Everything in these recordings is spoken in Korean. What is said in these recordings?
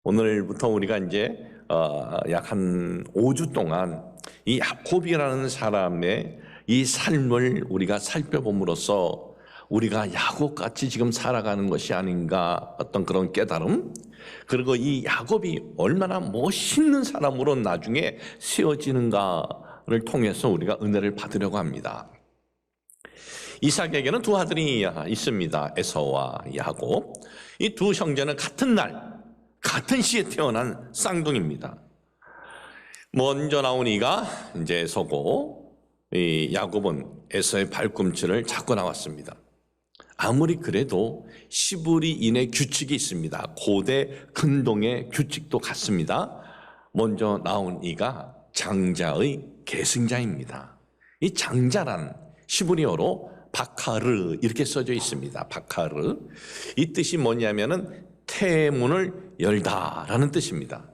오늘부터 우리가 이제 약 한 5주 동안 이 야곱이라는 사람의 이 삶을 우리가 살펴봄으로써 우리가 야곱같이 지금 살아가는 것이 아닌가, 어떤 그런 깨달음, 그리고 이 야곱이 얼마나 멋있는 사람으로 나중에 세워지는가를 통해서 우리가 은혜를 받으려고 합니다. 이삭에게는 두 아들이 있습니다. 에서와 야곱. 이 두 형제는 같은 날 같은 시에 태어난 쌍둥이입니다. 먼저 나온 이가 이제 에서고, 이 야곱은 에서의 발꿈치를 잡고 나왔습니다. 아무리 그래도 시브리인의 규칙이 있습니다. 고대 근동의 규칙도 같습니다. 먼저 나온 이가 장자의 계승자입니다. 이 장자란 시브리어로 바카르 이렇게 써져 있습니다. 바카르. 이 뜻이 뭐냐면은 태문을 열다라는 뜻입니다.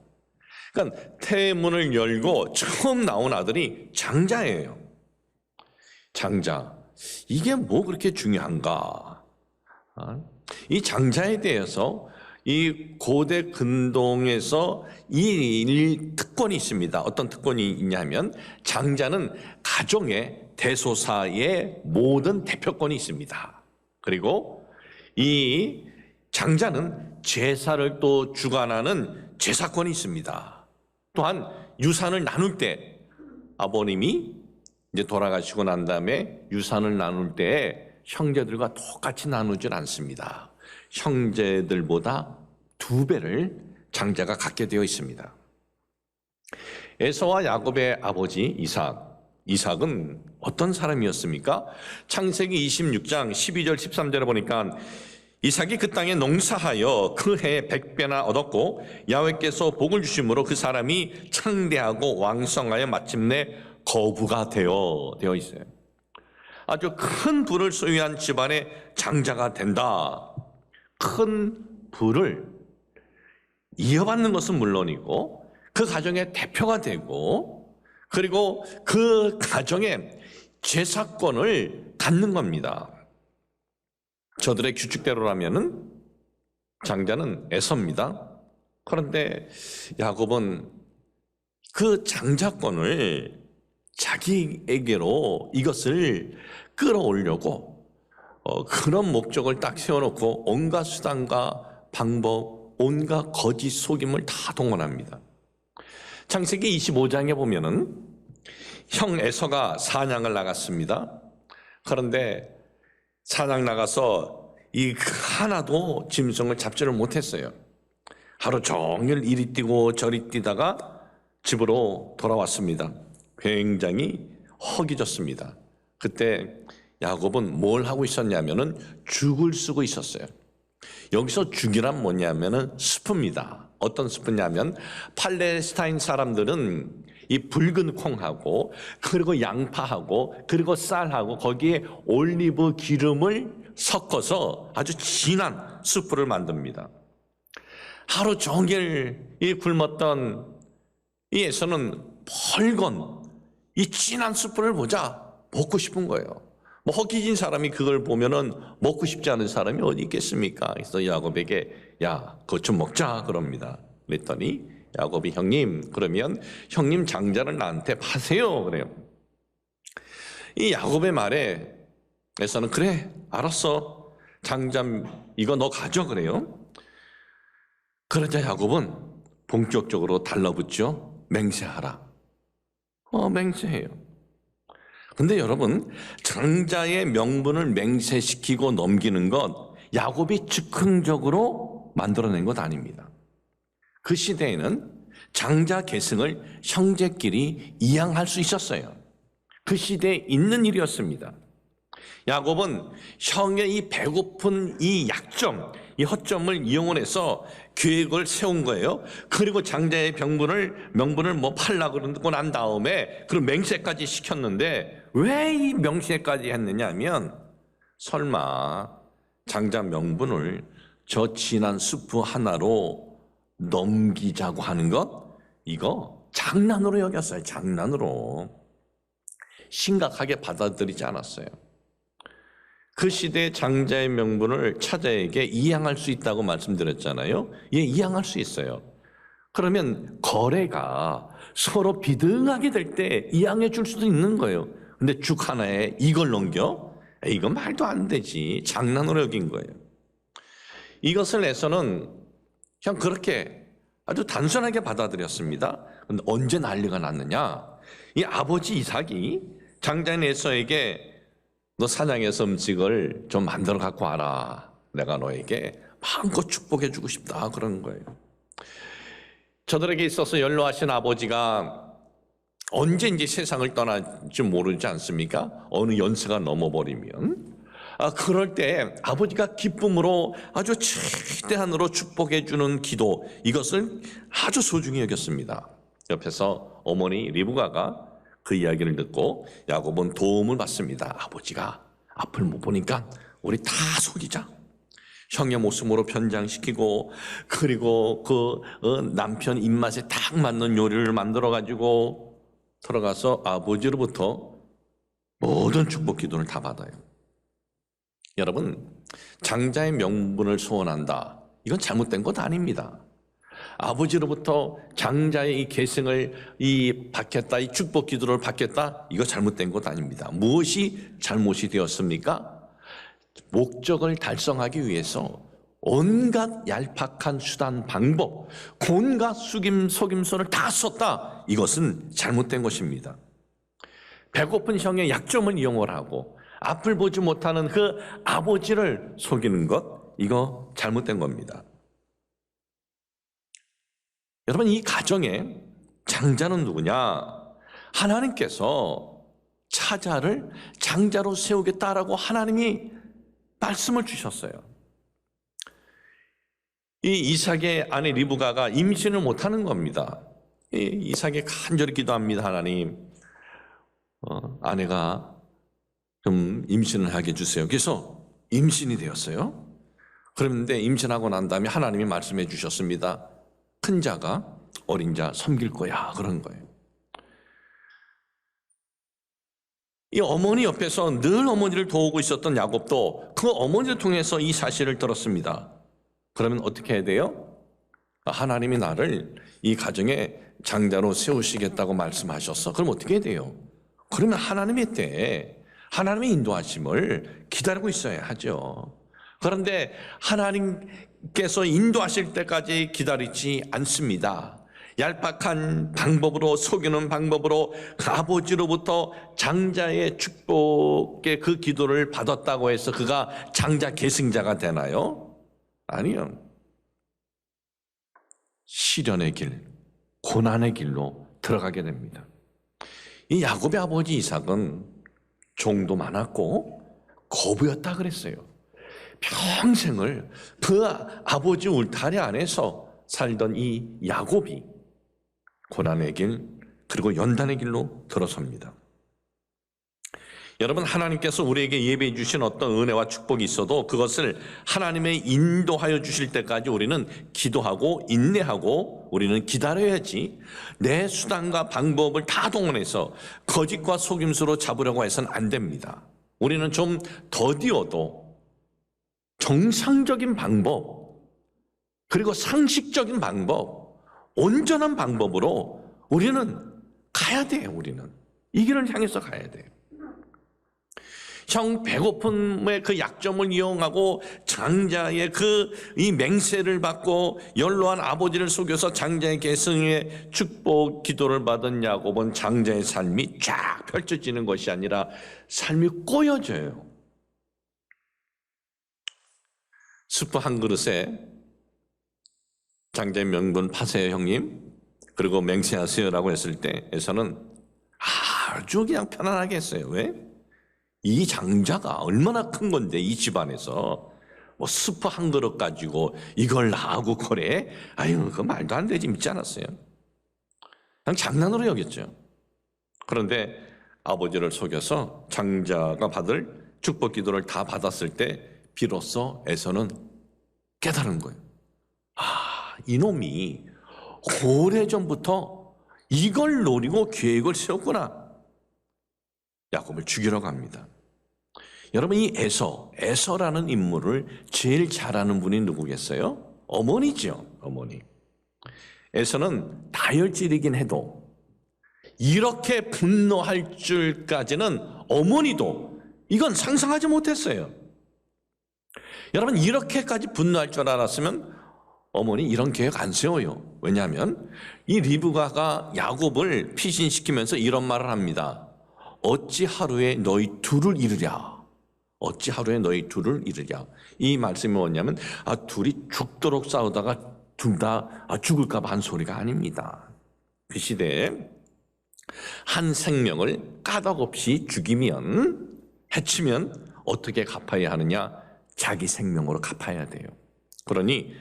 그러니까 태문을 열고 처음 나온 아들이 장자예요. 장자. 이게 뭐 그렇게 중요한가? 이 장자에 대해서 이 고대 근동에서 이 특권이 있습니다. 어떤 특권이 있냐면 장자는 가정의 대소사의 모든 대표권이 있습니다. 그리고 이 장자는 제사를 또 주관하는 제사권이 있습니다. 또한 유산을 나눌 때 아버님이 이제 돌아가시고 난 다음에 유산을 나눌 때 형제들과 똑같이 나누질 않습니다. 형제들보다 2배를 장자가 갖게 되어 있습니다. 에서와 야곱의 아버지 이삭은 어떤 사람이었습니까? 창세기 26장 12절 13절에 보니까 이삭이 그 땅에 농사하여 그 해에 100배나 얻었고 야훼께서 복을 주심으로 그 사람이 창대하고 왕성하여 마침내 거부가 되어 있어요. 아주 큰 부를 소유한 집안의 장자가 된다. 큰 부를 이어받는 것은 물론이고 그 가정의 대표가 되고 그리고 그 가정의 제사권을 갖는 겁니다. 저들의 규칙대로라면은 장자는 에서입니다. 그런데 야곱은 그 장자권을 자기에게로 이것을 끌어오려고 그런 목적을 딱 세워놓고 온갖 수단과 방법, 온갖 거짓 속임을 다 동원합니다. 창세기 25장에 보면은 형 에서가 사냥을 나갔습니다. 그런데 사냥 나가서 이 하나도 짐승을 잡지를 못했어요. 하루 종일 이리 뛰고 저리 뛰다가 집으로 돌아왔습니다. 굉장히 허기졌습니다. 그때 야곱은 뭘 하고 있었냐면은 죽을 쓰고 있었어요. 여기서 죽이란 뭐냐면은 스프입니다. 어떤 스프냐면 팔레스타인 사람들은 이 붉은 콩하고 그리고 양파하고 그리고 쌀하고 거기에 올리브 기름을 섞어서 아주 진한 스프를 만듭니다. 하루 종일 이 굶었던 이 에서는 벌건 이 진한 스프를 보자 먹고 싶은 거예요. 뭐 허기진 사람이 그걸 보면은 먹고 싶지 않은 사람이 어디 있겠습니까? 그래서 야곱에게 야, 그것 좀 먹자 그럽니다. 그랬더니 야곱이 형님, 그러면 형님 장자를 나한테 파세요 그래요. 이 야곱의 말에 에서는 그래 알았어 장자 이거 너 가져 그래요. 그러자 야곱은 본격적으로 달라붙죠. 맹세하라. 맹세해요. 근데 여러분 장자의 명분을 맹세시키고 넘기는 것 야곱이 즉흥적으로 만들어낸 것 아닙니다. 그 시대에는 장자 계승을 형제끼리 이양할 수 있었어요. 그 시대에 있는 일이었습니다. 야곱은 형의 이 배고픈 이 약점, 이 허점을 이용해서 계획을 세운 거예요. 그리고 장자의 명분을 뭐 팔라고 그러고 난 다음에 그런 맹세까지 시켰는데 왜 이 명세까지 했느냐 하면 설마 장자 명분을 저 진한 수프 하나로 넘기자고 하는 것? 이거 장난으로 여겼어요. 장난으로. 심각하게 받아들이지 않았어요. 그 시대의 장자의 명분을 차자에게 이양할 수 있다고 말씀드렸잖아요. 예, 이양할 수 있어요. 그러면 거래가 서로 비등하게 될 때 이양해 줄 수도 있는 거예요. 근데 죽 하나에 이걸 넘겨? 이건 말도 안 되지. 장난으로 여긴 거예요. 이것을 에서는 그냥 그렇게 아주 단순하게 받아들였습니다. 근데 언제 난리가 났느냐? 이 아버지 이삭이 장자인 에서에게 너 사냥해서 음식을 좀 만들어 갖고 와라. 내가 너에게 마음껏 축복해 주고 싶다. 그런 거예요. 저들에게 있어서 연로하신 아버지가 언제 이제 세상을 떠날지 모르지 않습니까? 어느 연세가 넘어버리면. 그럴 때 아버지가 기쁨으로 아주 최대한으로 축복해 주는 기도, 이것을 아주 소중히 여겼습니다. 옆에서 어머니 리브가가 그 이야기를 듣고 야곱은 도움을 받습니다. 아버지가 앞을 못 보니까 우리 다 속이자. 형의 모습으로 변장시키고, 그리고 그 남편 입맛에 딱 맞는 요리를 만들어 가지고 들어가서 아버지로부터 모든 축복 기도를 다 받아요. 여러분, 장자의 명분을 소원한다, 이건 잘못된 것 아닙니다. 아버지로부터 장자의 이 계승을 받겠다, 이 축복 기도를 받겠다, 이거 잘못된 것 아닙니다. 무엇이 잘못이 되었습니까? 목적을 달성하기 위해서 온갖 얄팍한 수단, 방법, 온갖 속임수를 다 썼다. 이것은 잘못된 것입니다. 배고픈 형의 약점을 이용을 하고 앞을 보지 못하는 그 아버지를 속이는 것, 이거 잘못된 겁니다. 여러분, 이 가정에 장자는 누구냐? 하나님께서 차자를 장자로 세우겠다라고 하나님이 말씀을 주셨어요. 이 이삭의 아내 리브가가 임신을 못하는 겁니다. 이삭이 간절히 기도합니다. 하나님, 아내가 좀 임신을 하게 해주세요. 그래서 임신이 되었어요. 그런데 임신하고 난 다음에 하나님이 말씀해 주셨습니다. 큰 자가 어린 자 섬길 거야, 그런 거예요. 이 어머니 옆에서 늘 어머니를 도우고 있었던 야곱도 그 어머니를 통해서 이 사실을 들었습니다. 그러면 어떻게 해야 돼요? 하나님이 나를 이 가정에 장자로 세우시겠다고 말씀하셨어. 그럼 어떻게 해야 돼요? 그러면 하나님의 때에 하나님의 인도하심을 기다리고 있어야 하죠. 그런데 하나님께서 인도하실 때까지 기다리지 않습니다. 얄팍한 방법으로, 속이는 방법으로 그 아버지로부터 장자의 축복의 그 기도를 받았다고 해서 그가 장자 계승자가 되나요? 아니요. 시련의 길, 고난의 길로 들어가게 됩니다. 이 야곱의 아버지 이삭은 종도 많았고 거부였다 그랬어요. 평생을 그 아버지 울타리 안에서 살던 이 야곱이 고난의 길, 그리고 연단의 길로 들어섭니다. 여러분, 하나님께서 우리에게 예배해 주신 어떤 은혜와 축복이 있어도 그것을 하나님의 인도하여 주실 때까지 우리는 기도하고 인내하고 우리는 기다려야지, 내 수단과 방법을 다 동원해서 거짓과 속임수로 잡으려고 해서는 안 됩니다. 우리는 좀 더디어도 정상적인 방법, 그리고 상식적인 방법, 온전한 방법으로 우리는 가야 돼요. 우리는 이 길을 향해서 가야 돼요. 형 배고픔의 그 약점을 이용하고 장자의 이 맹세를 받고 연로한 아버지를 속여서 장자의 계승의 축복 기도를 받은 야곱은 장자의 삶이 쫙 펼쳐지는 것이 아니라 삶이 꼬여져요. 수프 한 그릇에 장자의 명분 파세요 형님, 그리고 맹세하세요라고 했을 때에서는 아주 그냥 편안하게 했어요. 왜? 이 장자가 얼마나 큰 건데 이 집안에서 뭐 스프 한 그릇 가지고 이걸 나하고 거래? 아유, 그 말도 안 되지. 믿지 않았어요. 그냥 장난으로 여겼죠. 그런데 아버지를 속여서 장자가 받을 축복 기도를 다 받았을 때 비로소 에서는 깨달은 거예요. 이놈이 오래전부터 이걸 노리고 계획을 세웠구나. 야곱을 죽이려고 합니다. 여러분, 이 에서라는 인물을 제일 잘 아는 분이 누구겠어요? 어머니죠. 어머니. 에서는 다혈질이긴 해도 이렇게 분노할 줄까지는 어머니도 이건 상상하지 못했어요. 여러분, 이렇게까지 분노할 줄 알았으면 어머니 이런 계획 안 세워요. 왜냐하면 이 리브가가 야곱을 피신시키면서 이런 말을 합니다. 어찌 하루에 너희 둘을 잃으랴. 어찌 하루에 너희 둘을 잃으랴. 이 말씀이 뭐냐면 둘이 죽도록 싸우다가 둘 다 죽을까 봐 한 소리가 아닙니다. 그 시대에 한 생명을 까닭없이 죽이면, 해치면 어떻게 갚아야 하느냐? 자기 생명으로 갚아야 돼요. 그러니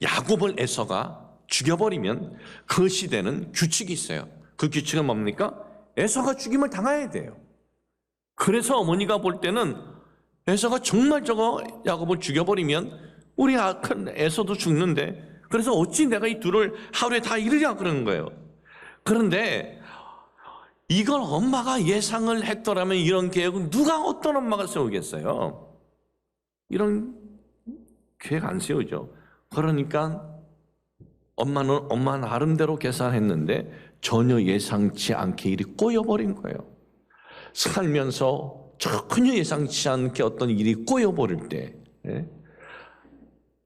야곱을 에서가 죽여버리면 그 시대는 규칙이 있어요. 그 규칙은 뭡니까? 에서가 죽임을 당해야 돼요. 그래서 어머니가 볼 때는 에서가 정말 저거 야곱을 죽여버리면 우리 큰 에서도 죽는데, 그래서 어찌 내가 이 둘을 하루에 다 잃으냐 그러는 거예요. 그런데 이걸 엄마가 예상을 했더라면 이런 계획은 누가, 어떤 엄마가 세우겠어요? 이런 계획 안 세우죠. 그러니까 엄마는 엄마 나름대로 계산했는데 전혀 예상치 않게 일이 꼬여버린 거예요. 살면서 전혀 예상치 않게 어떤 일이 꼬여버릴 때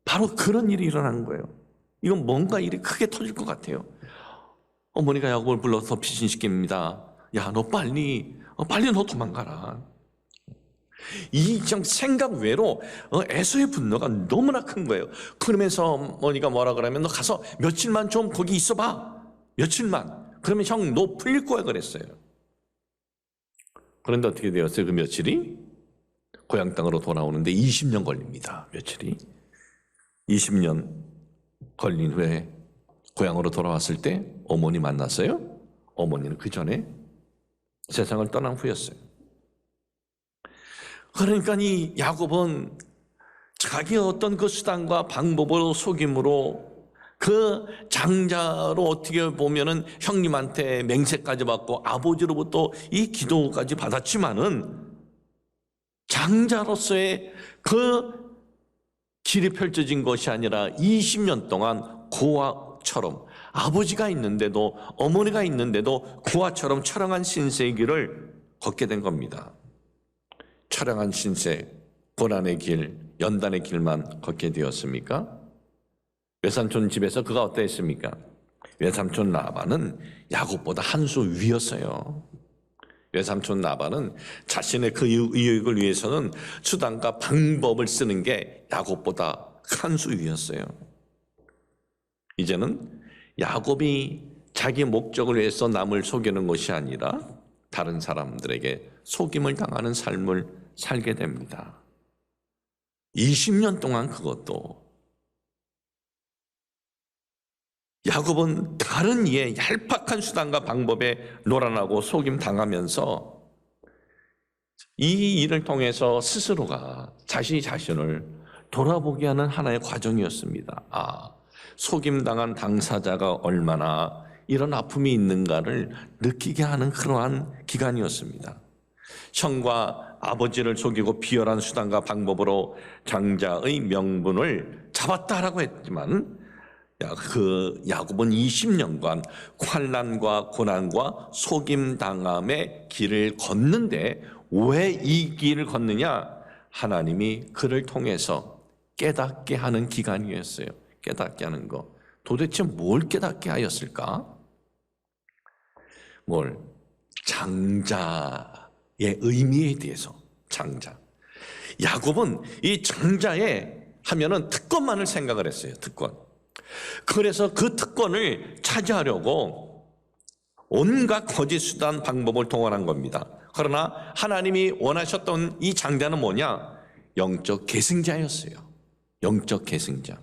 바로 그런 일이 일어난 거예요. 이건 뭔가 일이 크게 터질 것 같아요. 어머니가 야곱을 불러서 피신시킵니다. 야, 너 빨리 너 도망가라. 이 생각 외로 에서의 분노가 너무나 큰 거예요. 그러면서 어머니가 뭐라 그러면 너 가서 며칠만 좀 거기 있어봐. 며칠만. 그러면 형 너 풀릴 거야 그랬어요. 그런데 어떻게 되었어요? 그 며칠이 고향 땅으로 돌아오는데 20년 걸립니다. 며칠이 20년 걸린 후에 고향으로 돌아왔을 때 어머니 만났어요. 어머니는 그 전에 세상을 떠난 후였어요. 그러니까 이 야곱은 자기의 어떤 그 수단과 방법으로, 속임으로 그 장자로 어떻게 보면은 형님한테 맹세까지 받고 아버지로부터 이 기도까지 받았지만은 장자로서의 그 길이 펼쳐진 것이 아니라 20년 동안 고아처럼, 아버지가 있는데도 어머니가 있는데도 고아처럼 처량한 신세의 길을 걷게 된 겁니다. 처량한 신세, 고난의 길, 연단의 길만 걷게 되었습니까? 외삼촌 집에서 그가 어땠습니까? 외삼촌 라반은 야곱보다 한 수 위였어요. 외삼촌 라반은 자신의 그 이익을 위해서는 수단과 방법을 쓰는 게 야곱보다 한 수 위였어요. 이제는 야곱이 자기 목적을 위해서 남을 속이는 것이 아니라 다른 사람들에게 속임을 당하는 삶을 살게 됩니다. 20년 동안 그것도 야곱은 다른 이의 얄팍한 수단과 방법에 놀아나고 속임 당하면서 이 일을 통해서 스스로가 자신을 돌아보게 하는 하나의 과정이었습니다. 속임당한 당사자가 얼마나 이런 아픔이 있는가를 느끼게 하는 그러한 기간이었습니다. 형과 아버지를 속이고 비열한 수단과 방법으로 장자의 명분을 잡았다라고 했지만 그 야곱은 20년간 환난과 고난과 속임당함의 길을 걷는데 왜 이 길을 걷느냐? 하나님이 그를 통해서 깨닫게 하는 기간이었어요. 깨닫게 하는 거. 도대체 뭘 깨닫게 하였을까? 장자의 의미에 대해서. 장자. 야곱은 이 장자에 하면은 특권만을 생각을 했어요. 특권. 그래서 그 특권을 차지하려고 온갖 거짓 수단 방법을 동원한 겁니다. 그러나 하나님이 원하셨던 이 장자는 뭐냐? 영적 계승자였어요. 영적 계승자.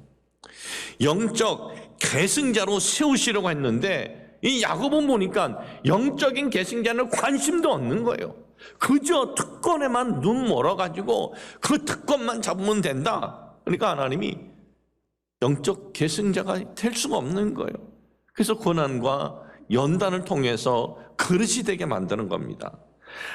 영적 계승자로 세우시려고 했는데 이 야곱은 보니까 영적인 계승자는 관심도 없는 거예요. 그저 특권에만 눈 멀어가지고 그 특권만 잡으면 된다. 그러니까 하나님이 영적 계승자가 될 수가 없는 거예요. 그래서 고난과 연단을 통해서 그릇이 되게 만드는 겁니다.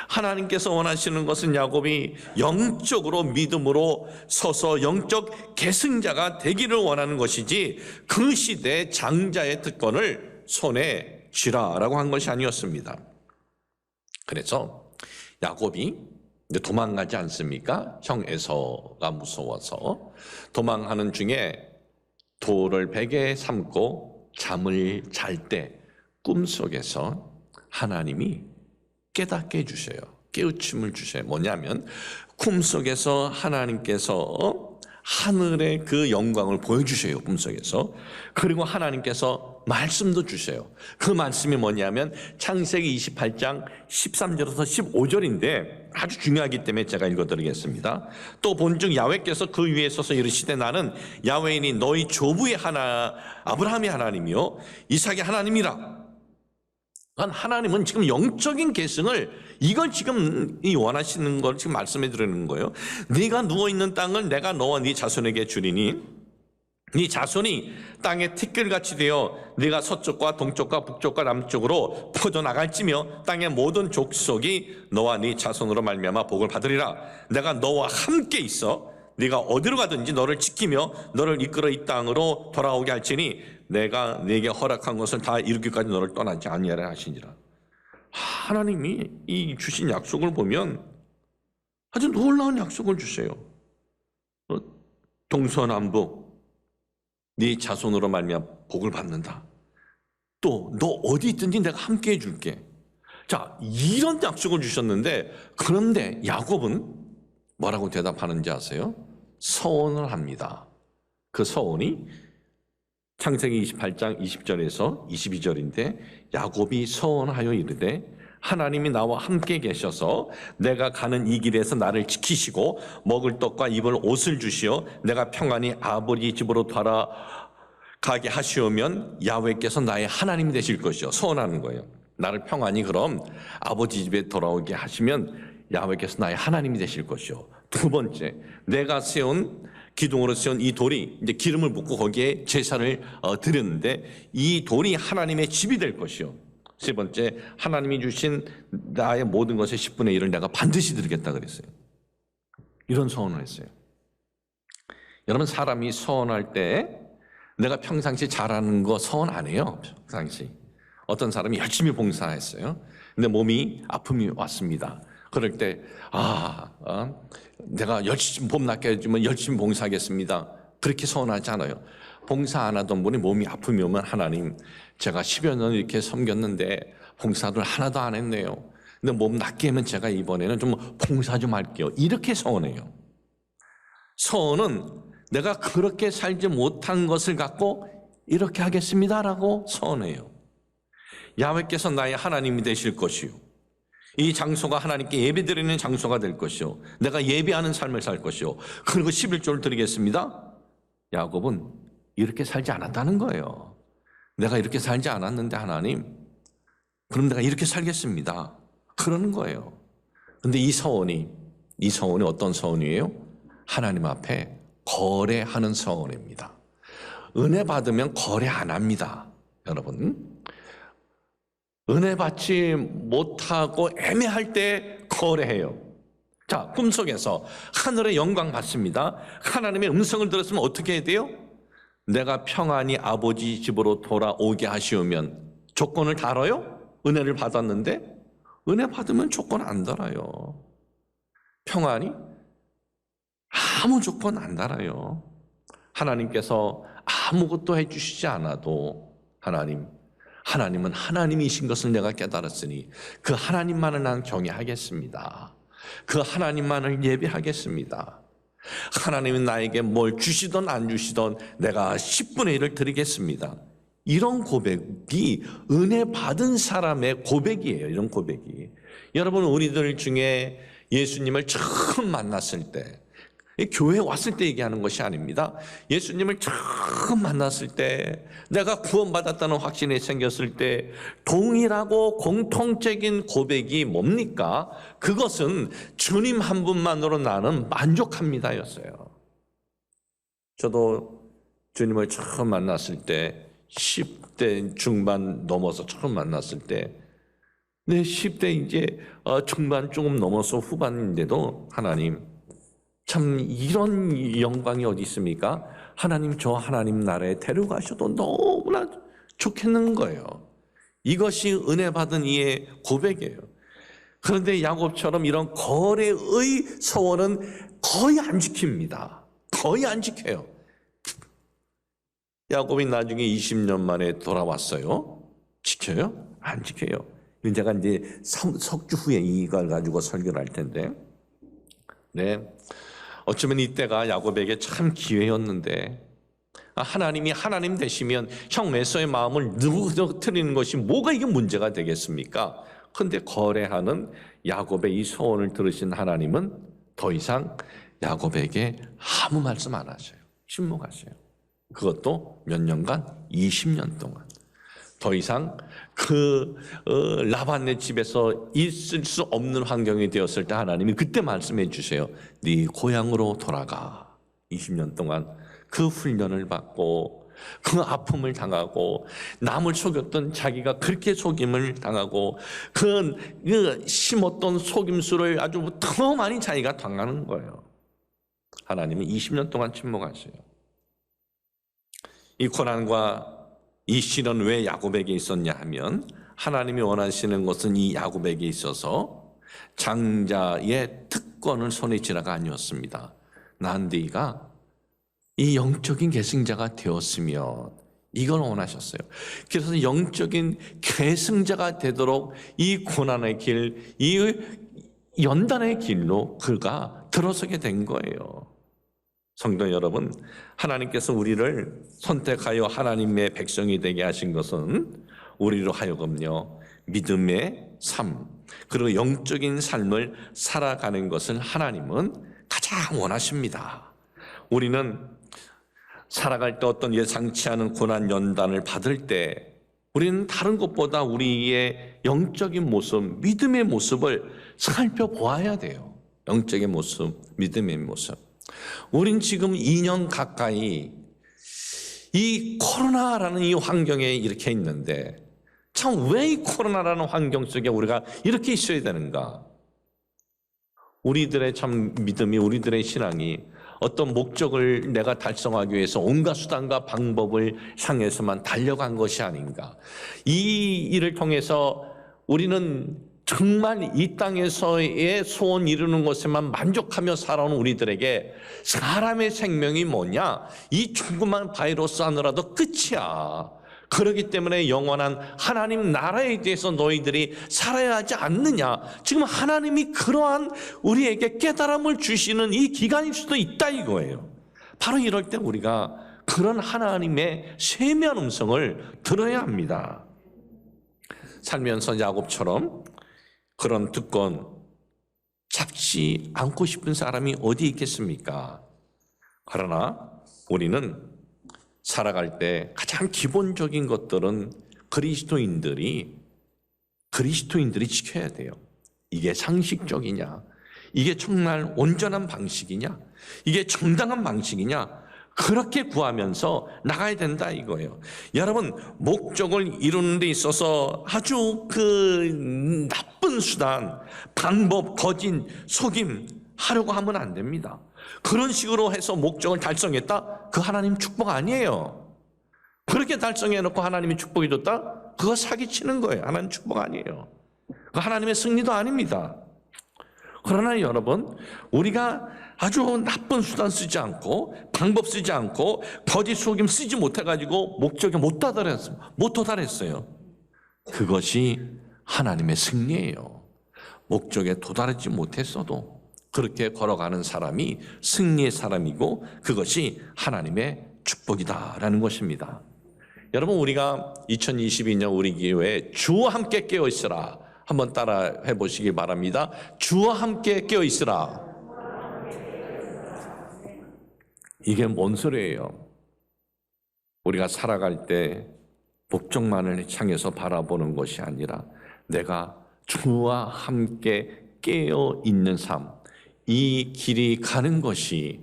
하나님께서 원하시는 것은 야곱이 영적으로 믿음으로 서서 영적 계승자가 되기를 원하는 것이지 그 시대의 장자의 특권을 손에 쥐라라고 한 것이 아니었습니다. 그래서 야곱이 이제 도망가지 않습니까? 형 에서가 무서워서 도망하는 중에 돌을 베개 삼고 잠을 잘 때 꿈속에서 하나님이 깨닫게 해주셔요. 깨우침을 주셔요. 뭐냐면 꿈속에서 하나님께서 하늘의 그 영광을 보여주셔요. 꿈속에서. 그리고 하나님께서 말씀도 주셔요. 그 말씀이 뭐냐면 창세기 28장 13절에서 15절인데 아주 중요하기 때문에 제가 읽어드리겠습니다. 또 본즉 야훼께서 그 위에 서서 이르시되 나는 야훼이니 너희 조부의 아브라함의 하나님이요 이삭의 하나님이라. 하나님은 지금 영적인 계승을 이걸 지금 원하시는 걸 지금 말씀해 드리는 거예요. 네가 누워있는 땅을 내가 너와 네 자손에게 주리니 네 자손이 땅에 티끌같이 되어 네가 서쪽과 동쪽과 북쪽과 남쪽으로 퍼져나갈지며 땅의 모든 족속이 너와 네 자손으로 말미암아 복을 받으리라. 내가 너와 함께 있어 네가 어디로 가든지 너를 지키며 너를 이끌어 이 땅으로 돌아오게 할지니 내가 네게 허락한 것을 다 이루기까지 너를 떠나지 아니하라 하시니라. 하나님이 이 주신 약속을 보면 아주 놀라운 약속을 주세요. 동서남북 네 자손으로 말미암아 복을 받는다. 또 너 어디 있든지 내가 함께 해줄게. 자, 이런 약속을 주셨는데 그런데 야곱은 뭐라고 대답하는지 아세요? 서원을 합니다. 그 서원이 창세기 28장 20절에서 22절인데 야곱이 서원하여 이르되 하나님이 나와 함께 계셔서 내가 가는 이 길에서 나를 지키시고 먹을 떡과 입을 옷을 주시어 내가 평안히 아버지 집으로 돌아가게 하시오면 야훼께서 나의 하나님이 되실 것이요. 서원하는 거예요. 나를 평안히 그럼 아버지 집에 돌아오게 하시면 야훼께서 나의 하나님이 되실 것이요. 두 번째, 내가 기둥으로 세운 이 돌이 이제 기름을 붓고 거기에 제사를 드렸는데 이 돌이 하나님의 집이 될 것이요. 세 번째, 하나님이 주신 나의 모든 것의 10분의 1을 내가 반드시 드리겠다 그랬어요. 이런 서원을 했어요. 여러분, 사람이 서원할 때 내가 평상시 잘하는 거 서원 안 해요. 평상시. 어떤 사람이 열심히 봉사했어요. 근데 몸이 아픔이 왔습니다. 그럴 때 내가 열심히 봄낮게 해주면 열심히 봉사하겠습니다. 그렇게 서원하지 않아요. 봉사 안 하던 분이 몸이 아픔이 오면 하나님 제가 10여 년 이렇게 섬겼는데 봉사를 하나도 안 했네요. 근데 몸 낫게 하면 제가 이번에는 좀 봉사 좀 할게요. 이렇게 서원해요. 서원은 내가 그렇게 살지 못한 것을 갖고 이렇게 하겠습니다라고 서원해요. 야훼께서 나의 하나님이 되실 것이요. 이 장소가 하나님께 예배드리는 장소가 될 것이요. 내가 예배하는 삶을 살 것이요. 그리고 11조를 드리겠습니다. 야곱은 이렇게 살지 않았다는 거예요. 내가 이렇게 살지 않았는데 하나님, 그럼 내가 이렇게 살겠습니다. 그러는 거예요. 그런데 이 서원이 어떤 서원이에요? 하나님 앞에 거래하는 서원입니다. 은혜 받으면 거래 안 합니다. 여러분. 은혜 받지 못하고 애매할 때 거래해요. 자, 꿈속에서 하늘의 영광 받습니다. 하나님의 음성을 들었으면 어떻게 해야 돼요? 내가 평안히 아버지 집으로 돌아오게 하시오면 조건을 달아요? 은혜를 받았는데 은혜 받으면 조건 안 달아요. 평안히 아무 조건 안 달아요. 하나님께서 아무것도 해주시지 않아도 하나님은 하나님이신 것을 내가 깨달았으니 그 하나님만을 난 경외하겠습니다. 그 하나님만을 예배하겠습니다. 하나님은 나에게 뭘 주시든 안 주시든 내가 10분의 1을 드리겠습니다. 이런 고백이 은혜 받은 사람의 고백이에요. 이런 고백이. 여러분, 우리들 중에 예수님을 처음 만났을 때, 교회에 왔을 때 얘기하는 것이 아닙니다. 예수님을 처음 만났을 때, 내가 구원받았다는 확신이 생겼을 때 동일하고 공통적인 고백이 뭡니까? 그것은 주님 한 분만으로 나는 만족합니다 였어요. 저도 주님을 처음 만났을 때 10대 중반 넘어서 처음 만났을 때 내 10대 이제 중반 조금 넘어서 후반인데도 하나님, 참 이런 영광이 어디 있습니까? 하나님, 저 하나님 나라에 데려가셔도 너무나 좋겠는 거예요. 이것이 은혜 받은 이의 고백이에요. 그런데 야곱처럼 이런 거래의 서원은 거의 안 지킵니다. 거의 안 지켜요. 야곱이 나중에 20년 만에 돌아왔어요. 지켜요? 안 지켜요. 제가 이제 석주 후에 이걸 가지고 설교를 할 텐데, 네, 어쩌면 이때가 야곱에게 참 기회였는데, 하나님이 하나님 되시면 형 에서의 마음을 누구뜨리는 것이 뭐가 이게 문제가 되겠습니까? 그런데 거래하는 야곱의 이 소원을 들으신 하나님은 더 이상 야곱에게 아무 말씀 안 하셔요. 침묵하셔요. 그것도 몇 년간? 20년 동안. 더 이상 라반네 집에서 있을 수 없는 환경이 되었을 때 하나님이 그때 말씀해 주세요. 네 고향으로 돌아가. 20년 동안 그 훈련을 받고 그 아픔을 당하고 남을 속였던 자기가 그렇게 속임을 당하고 그 심었던 속임수를 아주 더 많이 자기가 당하는 거예요. 하나님은 20년 동안 침묵하세요. 이 고난과 이 시련은 왜 야곱에게 있었냐 하면 하나님이 원하시는 것은 이 야곱에게 있어서 장자의 특권을 손에 쥐라가 아니었습니다. 난 네가 이 영적인 계승자가 되었으면 이걸 원하셨어요. 그래서 영적인 계승자가 되도록 이 고난의 길, 이 연단의 길로 그가 들어서게 된 거예요. 성도 여러분, 하나님께서 우리를 선택하여 하나님의 백성이 되게 하신 것은 우리로 하여금요, 믿음의 삶, 그리고 영적인 삶을 살아가는 것을 하나님은 가장 원하십니다. 우리는 살아갈 때 어떤 예상치 않은 고난 연단을 받을 때 우리는 다른 것보다 우리의 영적인 모습, 믿음의 모습을 살펴보아야 돼요. 영적인 모습, 믿음의 모습. 우린 지금 2년 가까이 이 코로나라는 이 환경에 이렇게 있는데 참 왜 이 코로나라는 환경 속에 우리가 이렇게 있어야 되는가? 우리들의 참 믿음이, 우리들의 신앙이 어떤 목적을 내가 달성하기 위해서 온갖 수단과 방법을 향해서만 달려간 것이 아닌가. 이 일을 통해서 우리는 정말 이 땅에서의 소원 이루는 것에만 만족하며 살아온 우리들에게 사람의 생명이 뭐냐? 이 조그만 바이러스 하느라도 끝이야. 그렇기 때문에 영원한 하나님 나라에 대해서 너희들이 살아야 하지 않느냐. 지금 하나님이 그러한 우리에게 깨달음을 주시는 이 기간일 수도 있다 이거예요. 바로 이럴 때 우리가 그런 하나님의 세미한 음성을 들어야 합니다. 살면서 야곱처럼 그런 특권 잡지 않고 싶은 사람이 어디 있겠습니까? 그러나 우리는 살아갈 때 가장 기본적인 것들은 그리스도인들이 지켜야 돼요. 이게 상식적이냐? 이게 정말 온전한 방식이냐? 이게 정당한 방식이냐? 그렇게 구하면서 나가야 된다 이거예요. 여러분, 목적을 이루는 데 있어서 아주 그 나쁜 수단, 방법, 거짓, 속임 하려고 하면 안 됩니다. 그런 식으로 해서 목적을 달성했다? 그 하나님 축복 아니에요. 그렇게 달성해놓고 하나님이 축복이 줬다? 그거 사기치는 거예요. 하나님 축복 아니에요. 그 하나님의 승리도 아닙니다. 그러나 여러분, 우리가 아주 나쁜 수단 쓰지 않고 방법 쓰지 않고 거짓 속임 쓰지 못해가지고 목적에 못 도달했어요. 그것이 하나님의 승리예요. 목적에 도달하지 못했어도 그렇게 걸어가는 사람이 승리의 사람이고 그것이 하나님의 축복이다라는 것입니다. 여러분, 우리가 2022년 우리 교회에 주와 함께 깨어있으라 한번 따라 해보시기 바랍니다. 주와 함께 깨어있으라. 이게 뭔 소리예요? 우리가 살아갈 때 목적만을 향해서 바라보는 것이 아니라 내가 주와 함께 깨어있는 삶, 이 길이 가는 것이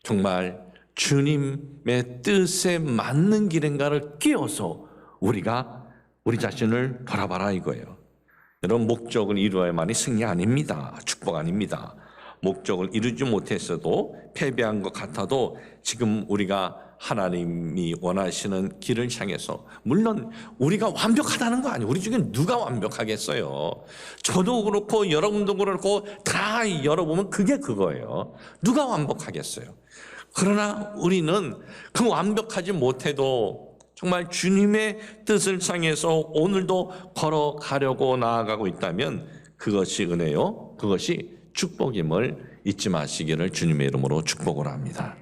정말 주님의 뜻에 맞는 길인가를 깨어서 우리가 우리 자신을 돌아봐라 이거예요. 여러분, 목적을 이루어야만이 승리 아닙니다. 축복 아닙니다. 목적을 이루지 못했어도 패배한 것 같아도 지금 우리가 하나님이 원하시는 길을 향해서, 물론 우리가 완벽하다는 거 아니에요. 우리 중에 누가 완벽하겠어요. 저도 그렇고 여러분도 그렇고 다 열어보면 그게 그거예요. 누가 완벽하겠어요. 그러나 우리는 그 완벽하지 못해도 정말 주님의 뜻을 향해서 오늘도 걸어가려고 나아가고 있다면 그것이 은혜요, 그것이 축복임을 잊지 마시기를 주님의 이름으로 축복을 합니다.